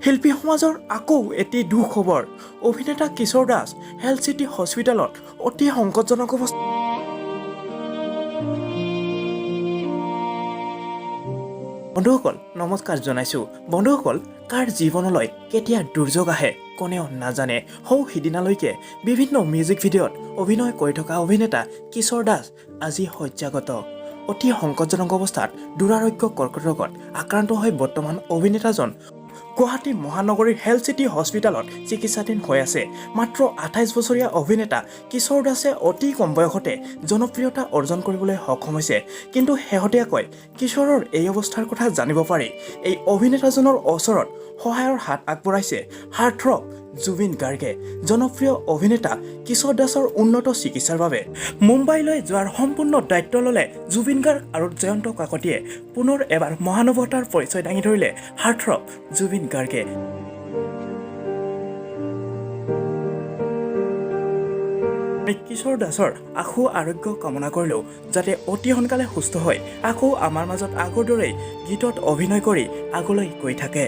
শিল্পী সমাজৰ আকৌ এটি দুখবৰ। অভিনেতা কিশোৰ দাস হেল্থ চিটি হস্পিটেলত অতি সংকটজনক অৱস্থা। বন্ধুসকল নমস্কাৰ জনাইছোঁ। বন্ধুসকল কাৰ জীৱনলৈ কেতিয়া দুৰ্যোগ আহে কোনেও নাজানে। সিদিনালৈকে বিভিন্ন মিউজিক ভিডিঅ'ত অভিনয় কৰি থকা অভিনেতা কিশোৰ দাস আজি শয্যাগত। অতি সংকটজনক অৱস্থাত দুৰাৰোগ্য কৰ্কট ৰোগত আক্ৰান্ত হৈ বৰ্তমান অভিনেতাজন গুৱাহাটী মহানগৰীৰ হেল্থ চিটি হস্পিটেলত চিকিৎসাধীন হৈ আছে। মাত্ৰ 28 বছৰীয়া অভিনেতা কিশোৰ দাসে অতি কম বয়সতে জনপ্ৰিয়তা অৰ্জন কৰিবলৈ সক্ষম হৈছে। কিন্তু শেহতীয়াকৈ কিশোৰৰ এই অৱস্থাৰ কথা জানিব পাৰি এই অভিনেতাজনৰ ওচৰত সহায়ৰ হাত আগবঢ়াইছে হাৰ্টথ্ৰব জুবিন গাৰ্গে। জনপ্ৰিয় অভিনেতা কিশোৰ দাসৰ উন্নত চিকিৎসাৰ বাবে মুম্বাইলৈ যোৱাৰ সম্পূৰ্ণ দায়িত্ব ল'লে জুবিন গাৰ্গ আৰু জয়ন্ত কাকতিয়ে। পুনৰ এবাৰ মহানুভৱতাৰ পৰিচয় দাঙি ধৰিলে হাৰ্টথ্ৰব জুবিন গাৰ্গে। কিশোৰ দাসৰ আশু আৰোগ্য কামনা কৰিলেও যাতে অতি সোনকালে সুস্থ হৈ আকৌ আমাৰ মাজত আগৰ দৰেই গীতত অভিনয় কৰি আগলৈ গৈ থাকে।